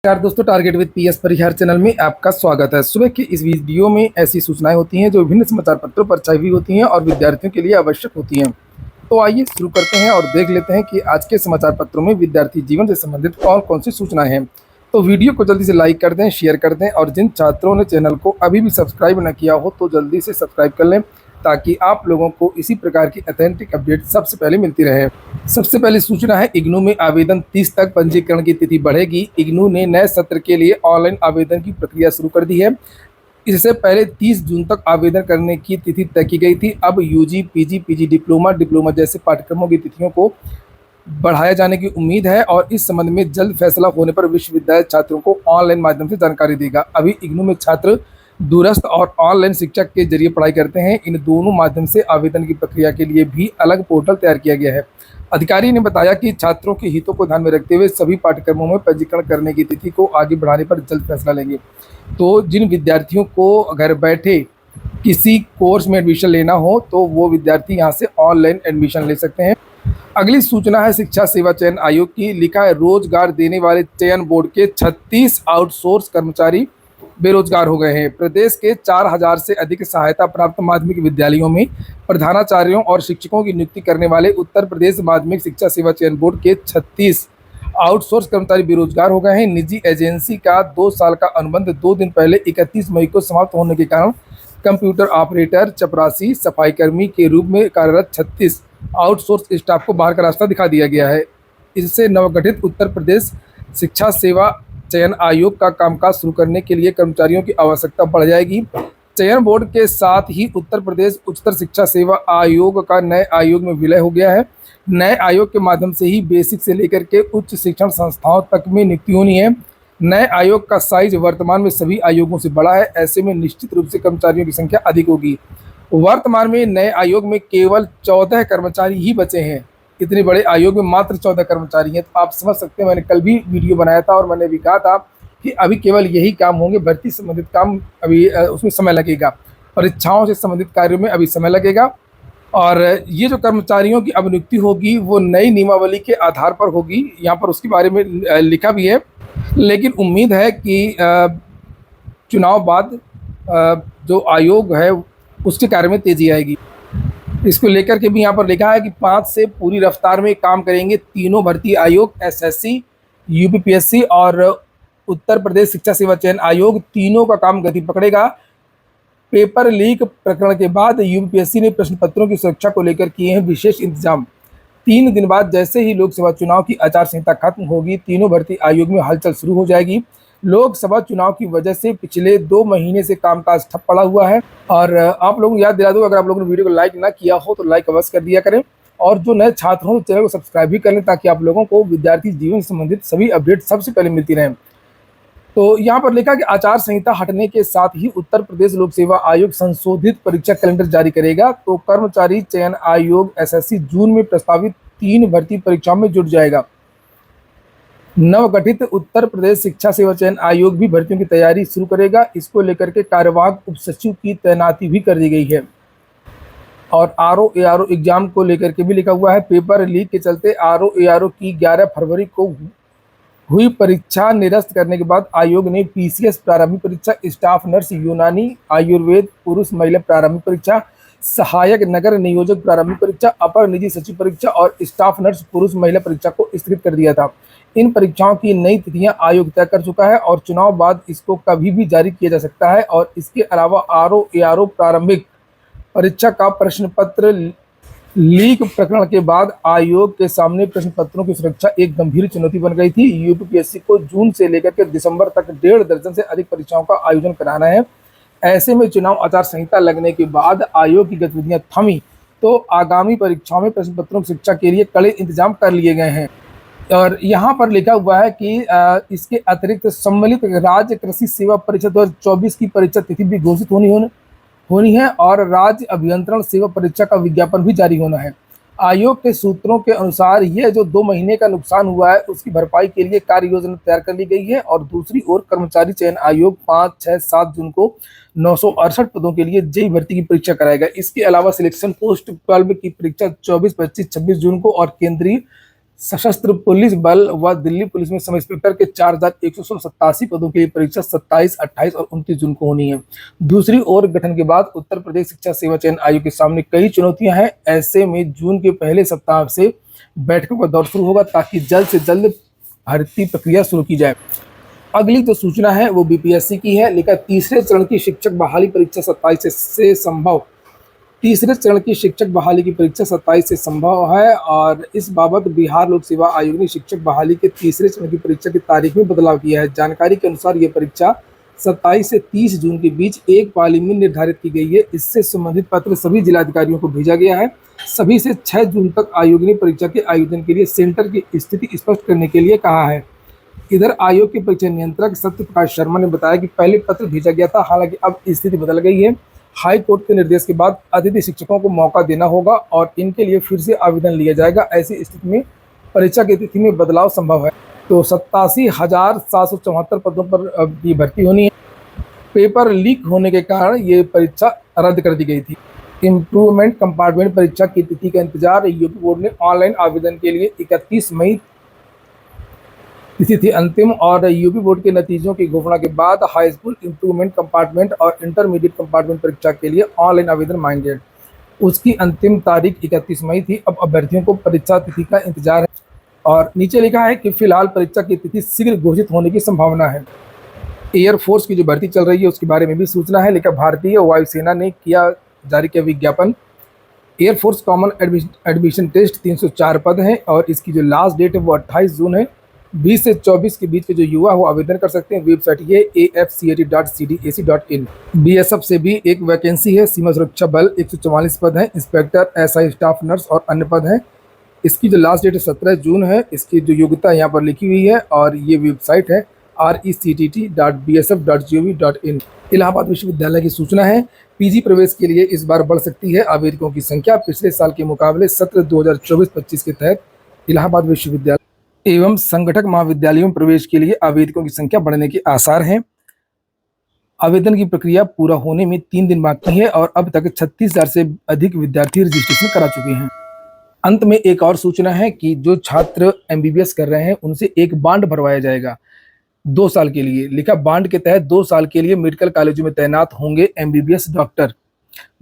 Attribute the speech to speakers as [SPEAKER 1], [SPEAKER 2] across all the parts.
[SPEAKER 1] यार दोस्तों, target with PS Parihar channel में आपका स्वागत है। सुबह की इस वीडियो में ऐसी सूचनाएं होती हैं जो विभिन्न समाचार पत्रों पर छाई हुई होती हैं और विद्यार्थियों के लिए आवश्यक होती हैं। तो आइए शुरू करते हैं और देख लेते हैं कि आज के समाचार पत्रों में विद्यार्थी जीवन से संबंधित कौन कौन सी सूचनाएं हैं। तो वीडियो को जल्दी से लाइक कर दें, शेयर कर दें और जिन छात्रों ने चैनल को अभी भी सब्सक्राइब न किया हो तो जल्दी से सब्सक्राइब कर लें ताकि आप लोगों को इसी प्रकार की ऑथेंटिक अपडेट सबसे पहले मिलती रहे। सबसे पहली सूचना है, इग्नू में आवेदन 30 तक पंजीकरण की तिथि बढ़ेगी। इग्नू ने नए सत्र के लिए ऑनलाइन आवेदन की प्रक्रिया शुरू कर दी है। इससे पहले 30 जून तक आवेदन करने की तिथि तय की गई थी। अब यूजी, पीजी डिप्लोमा जैसे पाठ्यक्रमों की तिथियों को बढ़ाए जाने की उम्मीद है और इस संबंध में जल्द फैसला होने पर विश्वविद्यालय छात्रों को ऑनलाइन माध्यम से जानकारी देगा। अभी इग्नू में छात्र दूरस्थ और ऑनलाइन शिक्षा के जरिए पढ़ाई करते हैं। इन दोनों माध्यम से आवेदन की प्रक्रिया के लिए भी अलग पोर्टल तैयार किया गया है। अधिकारी ने बताया कि छात्रों के हितों को ध्यान में रखते हुए सभी पाठ्यक्रमों में पंजीकरण करने की तिथि को आगे बढ़ाने पर जल्द फैसला लेंगे। तो जिन विद्यार्थियों को घर बैठे किसी कोर्स में एडमिशन लेना हो तो वो विद्यार्थी यहाँ से ऑनलाइन एडमिशन ले सकते हैं। अगली सूचना है शिक्षा सेवा चयन आयोग की। लिखा है, रोजगार देने वाले चयन बोर्ड के 36 आउटसोर्स कर्मचारी बेरोजगार हो गए हैं। प्रदेश के 4000 से अधिक सहायता प्राप्त माध्यमिक विद्यालयों में प्रधानाचार्यों और शिक्षकों की नियुक्ति करने वाले उत्तर प्रदेश माध्यमिक शिक्षा सेवा चयन बोर्ड के 36 आउटसोर्स कर्मचारी बेरोजगार हो गए हैं। निजी एजेंसी का 2 साल का अनुबंध 2 दिन पहले 31 मई को समाप्त होने के कारण कंप्यूटर ऑपरेटर, चपरासी, सफाई कर्मी के रूप में कार्यरत 36 आउटसोर्स स्टाफ को बाहर का रास्ता दिखा दिया गया है। इससे नवगठित उत्तर प्रदेश शिक्षा सेवा चयन आयोग का कामकाज शुरू करने के लिए कर्मचारियों की आवश्यकता बढ़ जाएगी। चयन बोर्ड के साथ ही उत्तर प्रदेश उच्चतर शिक्षा सेवा आयोग का नए आयोग में विलय हो गया है। नए आयोग के माध्यम से ही बेसिक से लेकर के उच्च शिक्षण संस्थाओं तक में नियुक्ति होनी है। नए आयोग का साइज वर्तमान में सभी आयोगों से बड़ा है। ऐसे में निश्चित रूप से कर्मचारियों की संख्या अधिक होगी। वर्तमान में नए आयोग में केवल 14 कर्मचारी ही बचे हैं। इतने बड़े आयोग में मात्र 14 कर्मचारी हैं, तो आप समझ सकते हैं। मैंने कल भी वीडियो बनाया था और मैंने भी कहा था कि अभी केवल यही काम होंगे। भर्ती संबंधित काम अभी उसमें समय लगेगा, परीक्षाओं से संबंधित कार्यों में अभी समय लगेगा। और ये जो कर्मचारियों की अब नियुक्ति होगी वो नई नियमावली के आधार पर होगी। यहाँ पर उसके बारे में लिखा भी है, लेकिन उम्मीद है कि चुनाव बाद जो आयोग है उसके कार्य में तेजी आएगी। इसको लेकर के भी यहाँ पर लिखा है कि 5 से पूरी रफ्तार में काम करेंगे तीनों भर्ती आयोग, एसएससी, यूपीपीएससी और उत्तर प्रदेश शिक्षा सेवा चयन आयोग। तीनों का काम गति पकड़ेगा। पेपर लीक प्रकरण के बाद यूपीपीएससी ने प्रश्न पत्रों की सुरक्षा को लेकर किए हैं विशेष इंतजाम। 3 दिन बाद जैसे ही लोकसभा चुनाव की आचार संहिता खत्म होगी, तीनों भर्ती आयोग में हलचल शुरू हो जाएगी। लोकसभा चुनाव की वजह से पिछले 2 महीने से कामकाज ठप पड़ा हुआ है। और आप लोगों को याद दिला दूं, अगर आप लोगों ने वीडियो को लाइक ना किया हो तो लाइक अवश्य कर दिया करें और जो नए छात्र हों चैनल को सब्सक्राइब भी कर लें ताकि आप लोगों को विद्यार्थी जीवन से संबंधित सभी अपडेट सबसे पहले मिलती रहें। तो यहाँ पर लिखा कि आचार संहिता हटने के साथ ही उत्तर प्रदेश लोक सेवा आयोग संशोधित परीक्षा कैलेंडर जारी करेगा। तो कर्मचारी चयन आयोग एसएससी जून में प्रस्तावित 3 भर्ती परीक्षाओं में जुट जाएगा। नवगठित उत्तर प्रदेश शिक्षा सेवा चयन आयोग भी भर्तियों की तैयारी शुरू करेगा। इसको लेकर के कार्यवाहक उप सचिव की तैनाती भी कर दी गई है। और आरओ एग्जाम को लेकर के भी लिखा हुआ है, पेपर लीक के चलते आरओ की 11 फरवरी को हुई परीक्षा निरस्त करने के बाद आयोग ने पीसीएस प्रारंभिक परीक्षा, स्टाफ नर्स यूनानी आयुर्वेद पुरुष महिला प्रारंभिक परीक्षा, सहायक नगर नियोजक प्रारंभिक परीक्षा, अपर निजी सचिव परीक्षा और स्टाफ नर्स पुरुष महिला परीक्षा को स्थगित कर दिया था। इन परीक्षाओं की नई तिथियां आयोग तय कर चुका है और चुनाव बाद इसको कभी भी जारी किया जा सकता है। और इसके अलावा आरओ प्रारंभिक परीक्षा का प्रश्न पत्र लीक प्रकरण के बाद आयोग के सामने प्रश्न पत्रों की सुरक्षा एक गंभीर चुनौती बन गई थी। यूपीपीएससी को जून से लेकर के दिसंबर तक 1.5 दर्जन से अधिक परीक्षाओं का आयोजन कराना है। ऐसे में चुनाव आचार संहिता लगने के बाद आयोग की गतिविधियां थमी तो आगामी परीक्षाओं में प्रश्न पत्रों की शिक्षा के लिए कड़े इंतजाम कर लिए गए हैं। और यहाँ पर लिखा हुआ है कि इसके अतिरिक्त सम्मिलित राज्य कृषि सेवा परीक्षा 2024 की परीक्षा तिथि भी घोषित होनी है और राज्य अभियंत्रण सेवा परीक्षा का विज्ञापन भी जारी होना है। आयोग के सूत्रों के अनुसार यह जो 2 महीने का नुकसान हुआ है उसकी भरपाई के लिए कार्य योजना तैयार कर ली गई है। और दूसरी ओर कर्मचारी चयन आयोग 5, 6, 7 जून को 968 पदों के लिए जेई भर्ती की परीक्षा कराएगा। इसके अलावा सिलेक्शन पोस्ट 12 की परीक्षा 24, 25, 26 जून को और केंद्रीय सशस्त्र पुलिस बल व दिल्ली पुलिस में सब इंस्पेक्टर के 4,187 पदों के लिए परीक्षा 27, 28 और 29 जून को होनी है। दूसरी ओर गठन के बाद उत्तर प्रदेश शिक्षा सेवा चयन आयोग के सामने कई चुनौतियां हैं। ऐसे में जून के पहले सप्ताह से बैठकों का दौर शुरू होगा ताकि जल्द से जल्द भर्ती प्रक्रिया शुरू की जाए। अगली जो सूचना है वो बीपीएससी की है। लिखा तीसरे चरण की शिक्षक बहाली परीक्षा 27 से संभव। तीसरे चरण की शिक्षक बहाली की परीक्षा 27 से संभव है और इस बाबत बिहार लोक सेवा आयोग ने शिक्षक बहाली के तीसरे चरण की परीक्षा की तारीख में बदलाव किया है। जानकारी के अनुसार ये परीक्षा 27 से 30 जून के बीच एक पाली में निर्धारित की गई है। इससे संबंधित पत्र सभी जिलाधिकारियों को भेजा गया है। सभी से 6 जून तक आयोग ने परीक्षा के आयोजन के लिए सेंटर की स्थिति स्पष्ट करने के लिए कहा है। इधर आयोग के परीक्षा नियंत्रक सत्य प्रकाश शर्मा ने बताया कि पहले पत्र भेजा गया था, हालांकि अब स्थिति बदल गई है। हाई कोर्ट के निर्देश के बाद अतिथि शिक्षकों को मौका देना होगा और इनके लिए फिर से आवेदन लिया जाएगा। ऐसी स्थिति में परीक्षा की तिथि में बदलाव संभव है। तो 87,774 पदों पर ये भर्ती होनी है। पेपर लीक होने के कारण ये परीक्षा रद्द कर दी गई थी। इम्प्रूवमेंट कंपार्टमेंट परीक्षा की तिथि का इंतजार। यूपी बोर्ड ने ऑनलाइन आवेदन के लिए 31 मई तिथि थी अंतिम और यूपी बोर्ड के नतीजों की घोषणा के बाद हाई स्कूल इम्प्रूवमेंट कंपार्टमेंट और इंटरमीडिएट कंपार्टमेंट परीक्षा के लिए ऑनलाइन आवेदन मांगे। उसकी अंतिम तारीख 31 मई थी। अब अभ्यर्थियों को परीक्षा तिथि का इंतजार है और नीचे लिखा है कि फिलहाल परीक्षा की तिथि शीघ्र घोषित होने की संभावना है। एयरफोर्स की जो भर्ती चल रही है उसके बारे में भी सूचना है। लेकिन भारतीय वायुसेना ने जारी किया विज्ञापन। एयरफोर्स कॉमन एडमिशन टेस्ट 304 पद है और इसकी जो लास्ट डेट है वो 28 जून है। 20 से 24 के बीच के जो युवा वो आवेदन कर सकते हैं। वेबसाइट ये afcat.cdac.in। बीएसएफ से भी एक वैकेंसी है। सीमा सुरक्षा बल 144 पद हैं। इंस्पेक्टर, एसआई स्टाफ नर्स और अन्य पद हैं। इसकी जो लास्ट डेट है 17 जून है। इसकी जो योग्यता यहाँ पर लिखी हुई है और ये वेबसाइट है rectt.bsf.gov.in। इलाहाबाद विश्वविद्यालय की सूचना है। पीजी प्रवेश के लिए इस बार बढ़ सकती है आवेदकों की संख्या। पिछले साल के मुकाबले सत्र 2024-25 के तहत इलाहाबाद विश्वविद्यालय एवं संगठक महाविद्यालयों में प्रवेश के लिए आवेदकों की संख्या बढ़ने के आसार हैं। आवेदन की प्रक्रिया पूरा होने में 3 दिन बाकी है और अब तक 36,000 से अधिक विद्यार्थी रजिस्ट्रेशन करा चुके हैं। अंत में एक और सूचना है कि जो छात्र एमबीबीएस कर रहे हैं उनसे एक बांड भरवाया जाएगा 2 साल के लिए। लिखा बांड के तहत 2 साल के लिए मेडिकल कॉलेजों में तैनात होंगे एमबीबीएस डॉक्टर।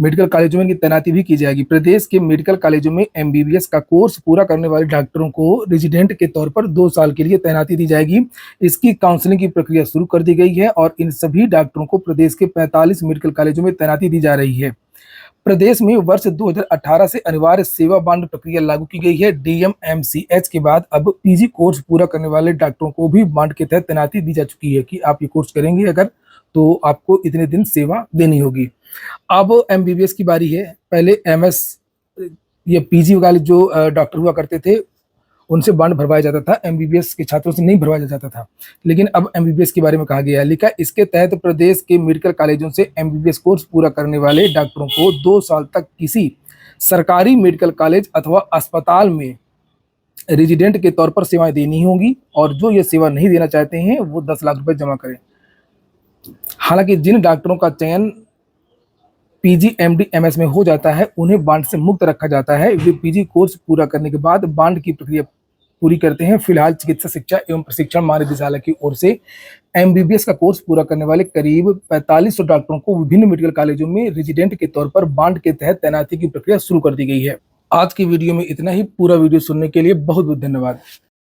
[SPEAKER 1] मेडिकल कॉलेजों में इनकी तैनाती भी की जाएगी। प्रदेश के मेडिकल कॉलेजों में एमबीबीएस का कोर्स पूरा करने वाले डॉक्टरों को रेजिडेंट के तौर पर 2 साल के लिए तैनाती दी जाएगी। इसकी काउंसलिंग की प्रक्रिया शुरू कर दी गई है और इन सभी डॉक्टरों को प्रदेश के 45 मेडिकल कॉलेजों में तैनाती दी जा रही है। प्रदेश में वर्ष 2018 से अनिवार्य सेवा बांड प्रक्रिया लागू की गई है। डीएमएमसीएच के बाद अब पीजी कोर्स पूरा करने वाले डॉक्टरों को भी बांड के तहत तैनाती दी जा चुकी है कि आप ये कोर्स करेंगे अगर तो आपको इतने दिन सेवा देनी होगी। अब एमबीबीएस की बारी है। पहले एमएस ये पीजी वाले जो डॉक्टर हुआ करते थे उनसे बांड भरवाया जाता था, एमबीबीएस के छात्रों से नहीं भरवाया जाता था। लेकिन अब एमबीबीएस के बारे में कहा गया है। लिखा इसके तहत प्रदेश के मेडिकल कॉलेजों से एमबीबीएस कोर्स पूरा करने वाले डॉक्टरों को 2 साल तक किसी सरकारी मेडिकल कॉलेज अथवा अस्पताल में रेजिडेंट के तौर पर सेवाएं देनी होंगी और जो ये सेवा नहीं देना चाहते हैं वो 10 लाख रुपए जमा करें। हालांकि जिन डॉक्टरों का चयन पीजी, एमडी, एमएस में हो जाता है उन्हें बांड से मुक्त रखा जाता है। वे पीजी कोर्स पूरा करने के बाद बांड की प्रक्रिया पूरी करते हैं। फिलहाल चिकित्सा शिक्षा एवं प्रशिक्षण महानिदेशालय की ओर से एमबीबीएस का कोर्स पूरा करने वाले करीब 4500 डॉक्टरों को विभिन्न मेडिकल कॉलेजों में रेजिडेंट के तौर पर बांड के तहत तैनाती की प्रक्रिया शुरू कर दी गई है। आज की वीडियो में इतना ही। पूरा वीडियो सुनने के लिए बहुत बहुत धन्यवाद।